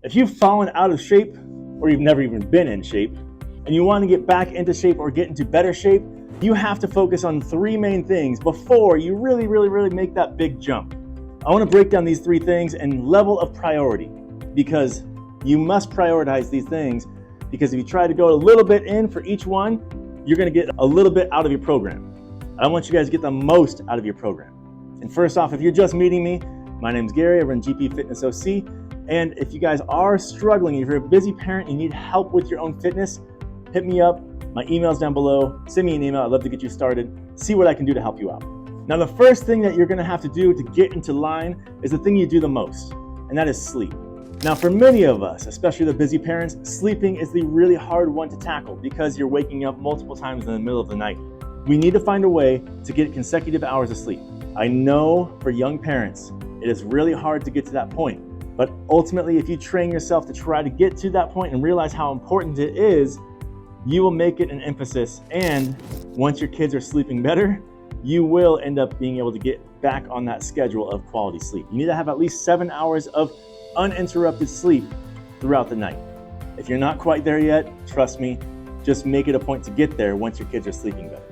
If you've fallen out of shape, or you've never even been in shape, and you want to get back into shape or get into better shape, you have to focus on three main things before you really make that big jump. I want to break down these three things in level of priority, because you must prioritize these things, because if you try to go a little bit in for each one, you're going to get a little bit out of your program. I want you guys to get the most out of your program. And first off, if you're just meeting me, my name's Gary. I run GP Fitness OC. And if you guys are struggling, if you're a busy parent, you need help with your own fitness, hit me up. My email's down below. Send me an email. I'd love to get you started. See what I can do to help you out. Now, the first thing that you're going to have to do to get into line is the thing you do the most, and that is sleep. Now, for many of us, especially the busy parents, sleeping is the really hard one to tackle because you're waking up multiple times in the middle of the night. We need to find a way to get consecutive hours of sleep. I know for young parents, it is really hard to get to that point. But ultimately, if you train yourself to try to get to that point and realize how important it is, you will make it an emphasis. And once your kids are sleeping better, you will end up being able to get back on that schedule of quality sleep. You need to have at least 7 hours of uninterrupted sleep throughout the night. If you're not quite there yet, trust me, just make it a point to get there once your kids are sleeping better.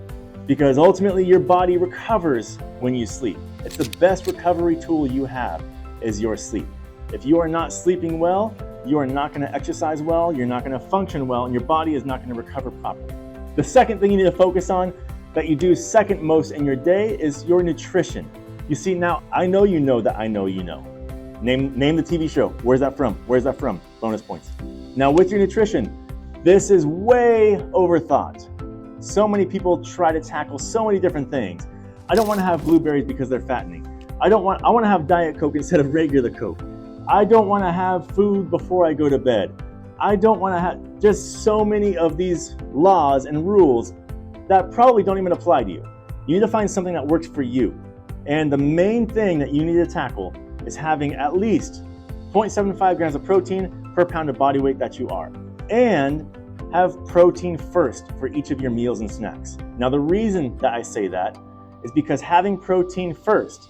Because ultimately your body recovers when you sleep. It's the best recovery tool you have is your sleep. If you are not sleeping well, you are not going to exercise well, you're not going to function well, and your body is not going to recover properly. The second thing you need to focus on that you do second most in your day is your nutrition. You see, now I know you know that I know you know. Name the TV show. Where's that from? Where's that from? Bonus points. Now with your nutrition, this is way overthought. So many people try to tackle so many different things. I don't want to have blueberries because they're fattening. I want to have Diet Coke instead of regular Coke. I don't want to have food before I go to bed. I don't want to have just so many of these laws and rules that probably don't even apply to you. You need to find something that works for you. And the main thing that you need to tackle is having at least 0.75 grams of protein per pound of body weight that you are. And have protein first for each of your meals and snacks. Now, the reason that I say that is because having protein first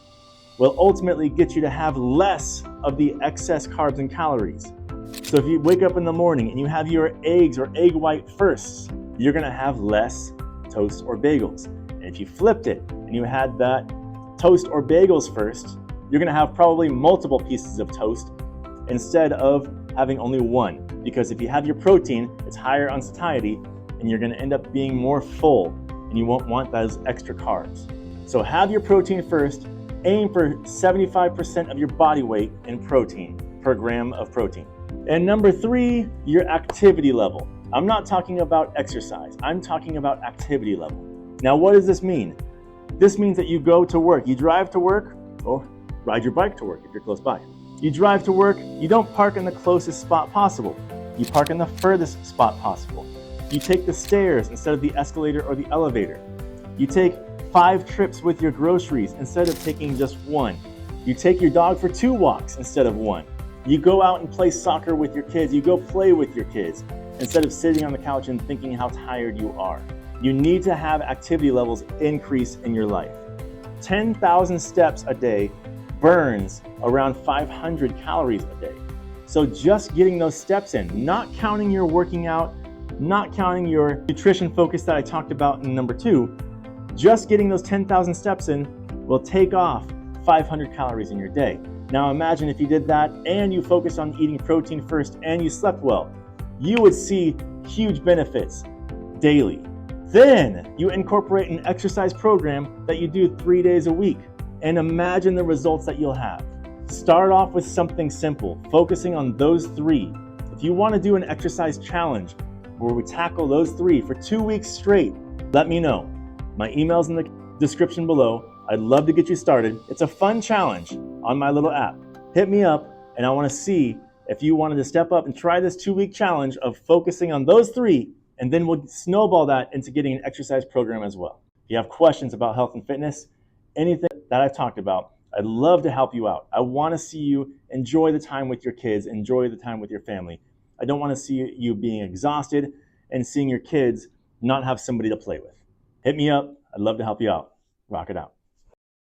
will ultimately get you to have less of the excess carbs and calories. So if you wake up in the morning and you have your eggs or egg white first, you're gonna have less toast or bagels. And if you flipped it and you had that toast or bagels first, you're gonna have probably multiple pieces of toast instead of having only one. Because if you have your protein, it's higher on satiety and you're gonna end up being more full and you won't want those extra carbs. So have your protein first. Aim for 75% of your body weight in protein per gram of protein. And number 3, your activity level. I'm not talking about exercise. I'm talking about activity level. Now, what does this mean? This means that you go to work. You drive to work or ride your bike to work if you're close by. You drive to work. You don't park in the closest spot possible. You park in the furthest spot possible. You take the stairs instead of the escalator or the elevator. You take 5 trips with your groceries instead of taking just 1. You take your dog for 2 walks instead of 1. You go out and play soccer with your kids. You go play with your kids instead of sitting on the couch and thinking how tired you are. You need to have activity levels increase in your life. 10,000 steps a day burns around 500 calories a day. So just getting those steps in, not counting your working out, not counting your nutrition focus that I talked about in number 2, just getting those 10,000 steps in will take off 500 calories in your day. Now imagine if you did that and you focus on eating protein first and you slept well, you would see huge benefits daily. Then you incorporate an exercise program that you do 3 days a week and imagine the results that you'll have. Start off with something simple, focusing on those 3. If you want to do an exercise challenge where we tackle those 3 for 2 weeks straight, let me know. My email's in the description below. I'd love to get you started. It's a fun challenge on my little app. Hit me up and I want to see if you wanted to step up and try this 2-week challenge of focusing on those 3, and then we'll snowball that into getting an exercise program as well. If you have questions about health and fitness, anything that I've talked about, I'd love to help you out. I want to see you enjoy the time with your kids, enjoy the time with your family. I don't want to see you being exhausted and seeing your kids not have somebody to play with. Hit me up. I'd love to help you out. Rock it out.